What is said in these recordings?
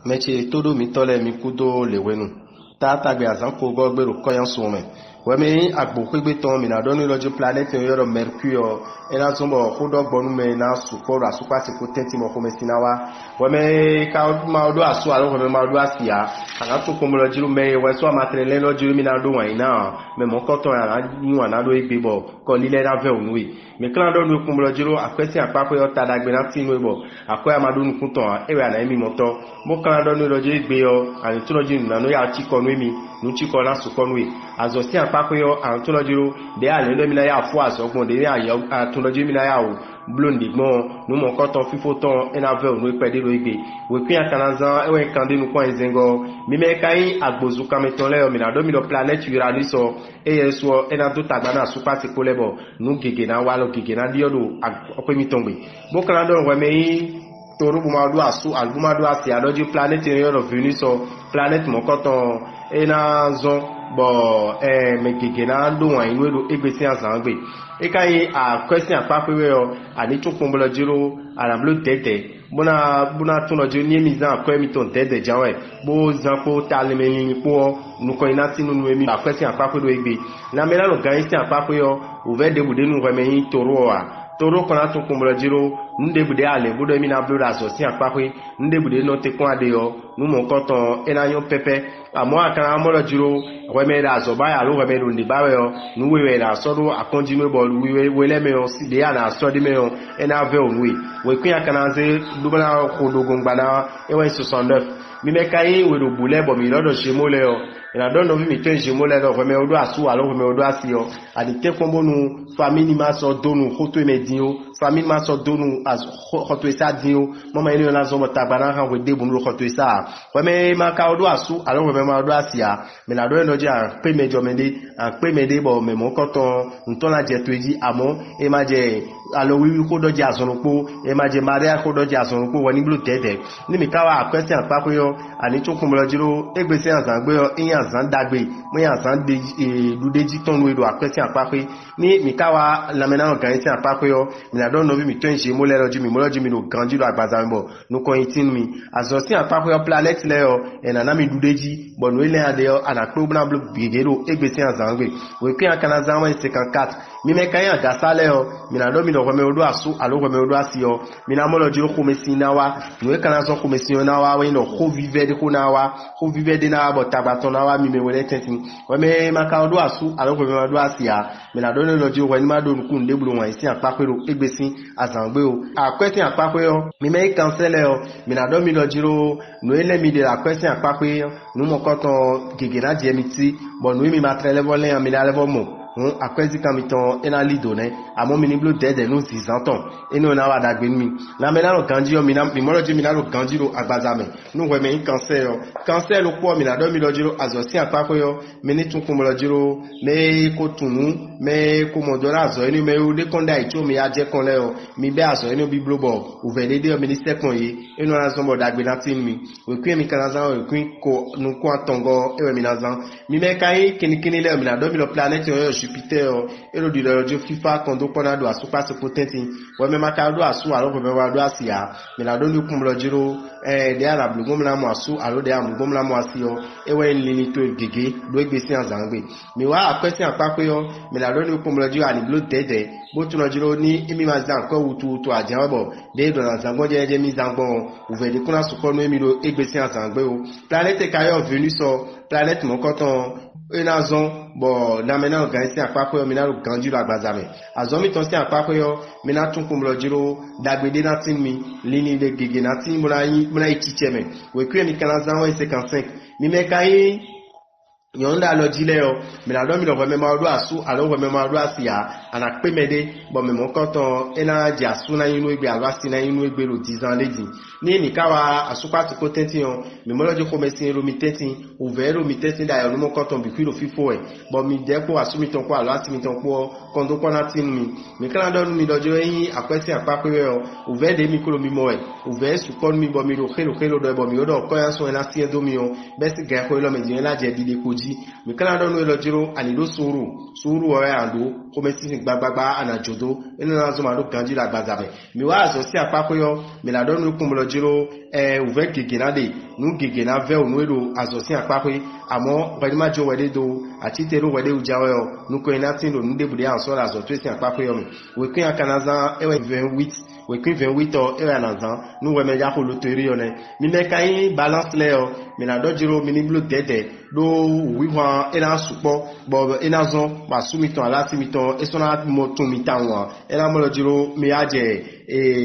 meche todo mi tole mi kudo lewenu tata gbe azan ko go gbero koyan sume wemi agbo kwegbe ton mi na donu lojo planet yoro mercure ena zombo kudo gbonu me na suporo asupa ti ko tenti mo ko mesinawa wemi ka ma odo asu alo wemi ma odo asia aga to ko mo lojo me we so amatrele lojo mi na do wan ina me mo ko ton ara niwa na do igbebo ko lile na ve onwe me klan do nu ko mo lojo akwesi apapo yo tada gbe na tinu ebo akwa amadu nu kunton ewe na emi moto mo klan do nu lojo igbe yo ani to lojo na no ya chi ko nu mi nu chi ko na su ko nu azosi apakoyo antolojiro de alendo mi na ya fo asogbon de ya antoloji mi na ya o blondigbon nu mo koton fifo ton enavel nu pede lo igbe we pin akanazan ewe kande nu kwa izengo mi me kai agbozu kameton le mi na do mi lo planet Uranus eyeso enato tagbana supati kolebo nu gege na walo gege na diodo opemi tongbe bo kalando we me toro bumadu asu albumadu asi adoji planet of Venus planet mo koton enazon bo me gege na do wan inu ero egbesi azan gbe ekai a question apapewe o ani tun pombo jiro arablo tete buna tun lojo ni mi zan ko mi ton tete jawe bo zan ko taleme ni po nuko ina tinu nu emi a question apapewe egbe na me la lo gan question apapewe o ove de bude nu reme yin toro a toro kona tun pombo jiro nde bude ale budo mi na bloda so si apape nde bude no te kon ade yo nu mo koton enayon pepe amo akara mo jiro weme da so ba ya lo weme ndi ba we o nu we na so do akonji me ball we le me o si de ya na so de me o ena ve onwe we kun akana ze dubana ko dogun gbana ewe 69 mi me kai we do bule bo mi lodo se mo le o ina don no mi ten se mo le do weme odo asu alo weme odo asi o adi te kombo nu family ma so donu hoto e medin famille ma so donu as hoto esa dio mama eni na zo mota gbana kan we de bunu hoto esa weme ma ka odo asu alo weme ma odo asia me na do no je an pe mejo mede an pe mede bo me mo koton nton la je toji amo e ma je alo wiwi ko doje asonpo e ma je maria ko doje asonpo woni blu tete ni mi ka wa question apapo yo ani tun kun lo jiro egbesi azan gbe yo yin azan dagbe mo yin azan de dudeji ton we do question apapo ni mi ka wa lamena organization apapo yo mi na don no bi mi tun se mo le loju mi no ganji lo agbaza mbo no ko yitin mi azosin apapo yo planet le yo e na mi dudeji bo no ile ade yo ana pe bna blu bigero egbesi azan gbe we pe akana zan 54 mi me kan ya gasale yo mi na do mi no weme odo asu alo weme odo asio mi na mo lo jiro ko mesina wa no e kana so ko mesina na wa we no ko vive de ko na wa ko vive de na bo tabaton na wa mi me wele tentin weme maka odo asu alo weme odo asia mi na do lo jiro wani ma do nku nde bulu wan isi apapero egbesi azangbe o a question apapero mi me cancel yo mi na do mi lo jiro no ele mi de la question apapero no mo koton gege na je mi ti bo no mi ma tre level le mi na level mo akwezi kamiton ena lido ne amo mi ni blo dede no 6 ans eno na wa dagbe mi na me na lo ganji yo mi na mi mo loji mi na lo ganji ro agbaza me nu we me cancer lo po mi na do mi loji ro azosi apapo yo mi ni tun ko mo loji ro me ko tunu me ko mo do azo eni me o de konda ito mi aje kon le o mi be azo eni bi blo bo o ve de o mi ni second yi eno na so mo dagbe na tin mi we kwi mi kana zan we kwi ko nu ko atongo ewe mi na zan mi me kai kinikini le mi na do mi lo planet yo Jupiter ero di lojo FIFA kondo pona do asupa se potenti we me maka do asu alo we wa do asia me la do ni kum lo jiro de ara blu gom la mo asu alo de am gom la mo asio ewe nlini to gege do egbesi azangbe mi wa akwesi apapo yo me la do ni kum lo jiro ani blo dede bo tu lo jiro ni imi ma zan ko wutu ajan bo de do na zango je mi zangbon o ve de kuna su ko no emi do egbesi azangbe o planète kayo Venus so planète mo koton enazon bo na mena organization apapo yo mina lo ganji lo agbaza me azomi ton si apapo yo mina tun kum lo jiro dagbede na tin mi lini de gege na tin muna ichiche me we kwe mi kana zan 55 mi me kai yonda lo jile yo mina do mi lo weme ma do asu alo weme ma do asia ana pe mede bo me mo koton ena ji asu na inu egbe alo asi na inu egbe lo 10 ans leji ni mi kawa asupa ti potenti yo mi mo lojo ko mesin ro mi teti o vero mi teti da yo no mo koton bi kwiro fifo e bo mi de ko asu mi ton ko alo asi mi ton ko kondo ko na tin mi kana do mi dojo yin akwesi apapo yo o ve de mi ko mi mo e o ve su kon mi bo mi ro khelo do bo mi odo ko yan so ena si edo mi o besi ga ko lo me din la je dide ko mi kana do no lo jiro ani do suru o ya ando ko mesi gbagba anajodo eno na zo ma do ganji la gbazabe mi wa azo si apako yo mi la do nu kumlo jiro uve gege de nu gege na ve onu edo azo si apako amo pẹ̀lú ma jo wede do ati tero wede ujawe yo nu ko ina tin do nu de bude aso la zo to si apako yo mi we kun akanaza ewe 28 we kun 28 o ewe anazan nu we me ya ko lo tori yo ne mi me kan balance le yo mi na do jiro mi ni blo dede do wiwa ena supo bo ena zon ba sumiton alati miton esona moton mitan wa ena mo lo jiro mi aje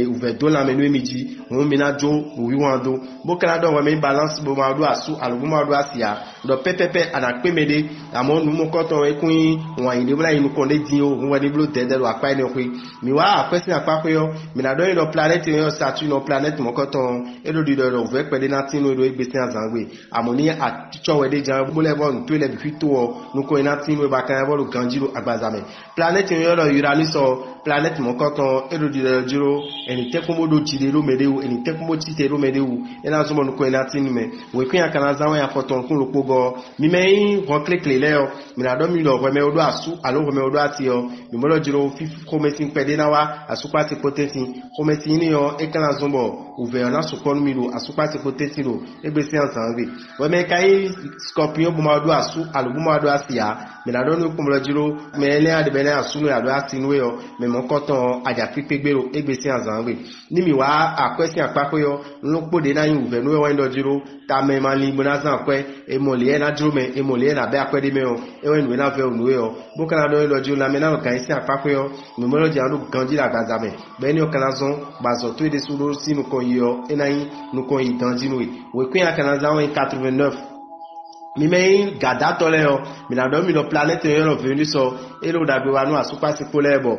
uve do la menu emiji won mi na jo wiwa do bo kana do we me balance bo ma do asu alugo ma do asia do pepepe ana pe mede amo nu mo koton ekun won yin de bla yin ko le din o won ni blo dede lo apa ni o pe mi wa apesin apapo yo mi na do yin do planet yo Saturn no planet mo koton e do di do uve pe de na tin no do egbesi azangwe amoni aticho we de bolevon to le bifito nuko inati we baka bolu ganjiro agbazame planet yo lo Uranus o planet mo koton erodi jiro eni tekomodo chidero medewu eni tekomo chitero medewu ena zo nuko inati ni me we kun akana zawo ya foton kun lopogo mi me won click le yo mi na do mi lo we me odo asu alo we me odo ati yo mi mo lo jiro fifu komesin pede na wa asupa ti potensi komesin ni yo ekana zombo uve na sukonu mi lo asupa ti potensi lo egbesi ansanwe we me kai Scorpion bumadu asu alubumadu asia me na donu kumlo jiro me ele adebele asunu ado asinu yo me mo koton aja pipegbero egbesi azanwe ni mi wa akwesi apako yo nlopode na yin uve no yo ndo jiro ta me mali bonazan kwe emole na jiro me emole na be akwede me yo ewe nwe na ve onu yo bukana do lo jiro na me na kan isi apako yo me mo lo jiro ganji la gazame be ni o kana zon bazo to de sulu sinu kon yo enayin nu kon yi ganji no we kun akana zan 89 mi me gada tole yo mi na do mi lo planet yo venu so ero da be wa nu asupa si pole bo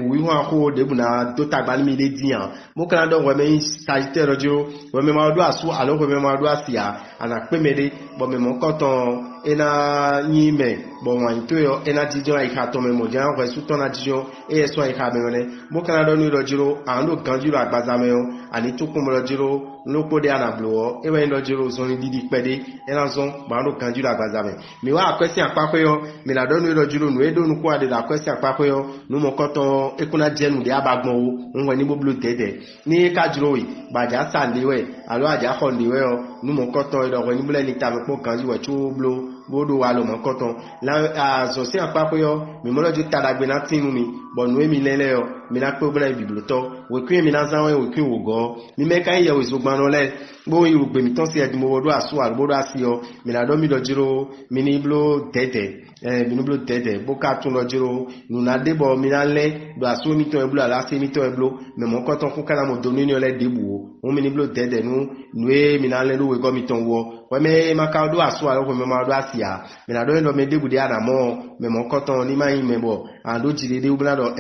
wi wan ko de bu na do tagba mi le dian mo kan do we me Sagittaire rojo we me ma do asu alo we me ma do asia ana pe me de bo me mo koton ena yin me bo wan to yo ena jijo ai ka to me mo jan we su to na jijo e so ai ka me ne mo kan do ni rojo an lo ganjiro agbaza me yo ani to kun mo rojo lopo de ana blo e we ndo jiro zo ni didi pede ena zo ba ndo kanjiro agbazame mi wa akwesi apako yo mi na do no jiro no edo nu ko ade da akwesi apako yo nu mo koton ekuna jenu de abagbon o nwe ni bo blo dede ni ka jiro wi baja sande we alo aja khonde we o nu mo koton edo we ni blo ni ta me po kanji we chu blo bodo wa lo mo koton la zo si apako yo mi mo lo ju tadagbe na tinu mi bo nu emi lele yo mi na pe bla bibloto we kwi mi na zanwe we kwi wo go mi me kan ye we zo no le bo yu gbe mi ton si edimo wodo asu albodo asio mi na do mi do jiro mi ni blo dede mi ni blo dede bo ka tun lo jiro nu na debo mi na le do asu mi ton eblo ala se mi ton eblo me mo ko ton kun kana mo do ni ole debu o mi ni blo dede nu e mi na le lo we go mi ton wo we me ma ka do asu alo me ma do asia mi na do lo me debu de ana mo me mo ko ton ni ma yin me bo ando jire de ubla do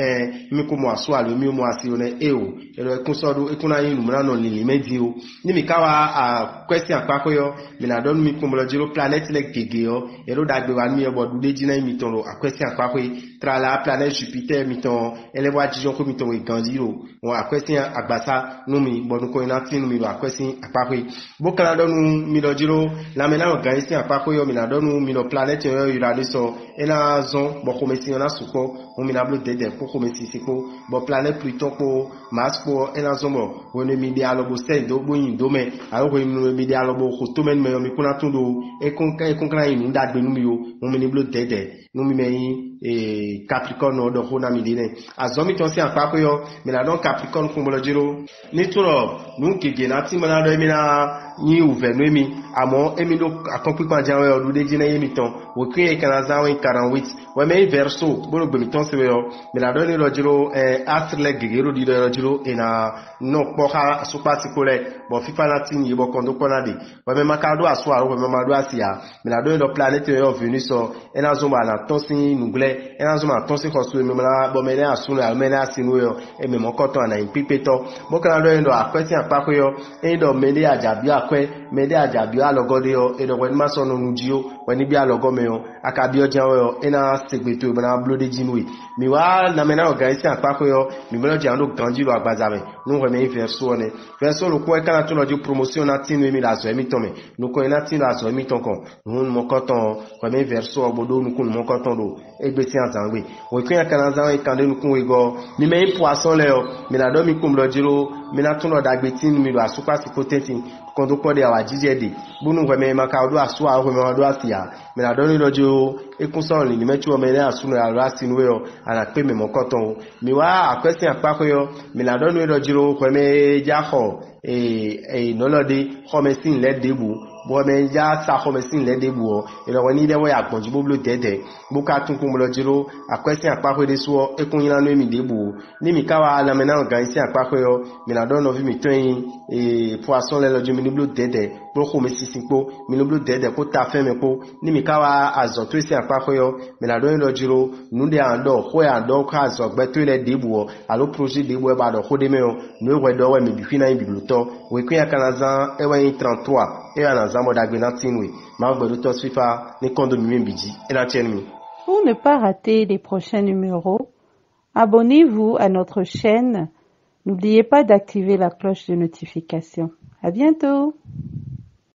mi ko mo asu alo mi mo asio ne o ero kun so do ekuna yin nu na no lili meji o ni mi kawa a question apako yo mi na don mi kumlo jiro planet le gege yo ero dagbe wa mi obo dude jina mi ton lo a question apako tra la planète Jupiter mi ton ele wa jijon ko mi ton we ganjiro won a question agbasa nu mi bodun ko ina tin mi lo a question apako bo kana don mi lo jiro la mena o ganjiro apako yo mi na don mi lo planet yo Uranus so ena zon bo ko mesi na suko o mi na blo dede ko ko mesi siko bo planet Pluton ko Mars ko ena zon bo woni mi dia lo bo sen do bo yin do me ayo ko inu mi dia lobo ko to men me mi kuna tundo e kon kan inu da gbe nu mi yo mo mi ni blo dede nu mi me Capricorn no do ko na mi dine azomi ton si apako yo mi na don Capricorn ko mo lo jiro ni turo nu kege na ti mo na do mi na yin uve nu mi amo emi do akonpi pa jawe o de jina yemi ton wo kire kana zawo 48 we me verso bo lo gbe mi ton se yo mi na do ni lo jiro astre gegero di do jiro ena no poka supa tikole bo fifa latin yibo kondo konade we me makado aso aro we me mado asia mi na do planet yo Venus so ena zo ma na tonsin nugle ena zo ma tonsin kosu me la bo me na asu na me na asinu yo e me mokoto na impipeto bo kana do akweti apako yo e do me de ajabi akwe me de ajabi alogode yo e do we ma so no nujio wani bi alogo me yo aka bi ojan yo ina segbeto bana blode jinwe mi wa na me na organiser apako yo mi me lo di ando ganji lo agbaza me nu we me verso ne verso lo ko e kana to lo di promotion na tinu mi la zo mi ton me nu ko ina tinu la zo mi ton kon nu mo konton we me verso ogbodo nu kun mo konton do egbeti anzanwe we kun ya kana zan e kan de nu kun we go mi me poisson le yo mi la do mi kum lo jiro mi na tun lo dagbeti mi lo asupa si potentin kon do pode awa jijede bunu we me maka odo asu a we me odo asia mi la do ni lo jiro e kun so ni mechu o me le asu no alo asinu we yo ana pe me mo konton mi wa akwesi apako yo mi la do ni lo jiro we me ja ho nolode homesin le debu bo me ja sa homesin le debu o ilo woni de wo ya gbonju boblo dede bu ka tun kun lo jiro akwesi apako de so ekun yin lanu mi debu ni mi kawa la me na organiser apako yo mi la don no vi mi toyin poisson le lojo mi ni blo dede bo ko me sisinpo mi no blo dede ko ta fe me ko ni mi kawa azo to isi apako yo mi la don lo jiro nu de ando ko ya do ka azo gbe to le debu o alo projet debu e ba do ko de me o nu we do we mi bi fina in bibluto we kun ya kanazan e we 33 e ya na zamo da gbe na tinwe ma gbe to fifa ni kondo mi mbiji e na tienmi. Pour ne pas rater les prochains numéros, abonnez-vous à notre chaîne. N'oubliez pas d'activer la cloche de notification. À bientôt!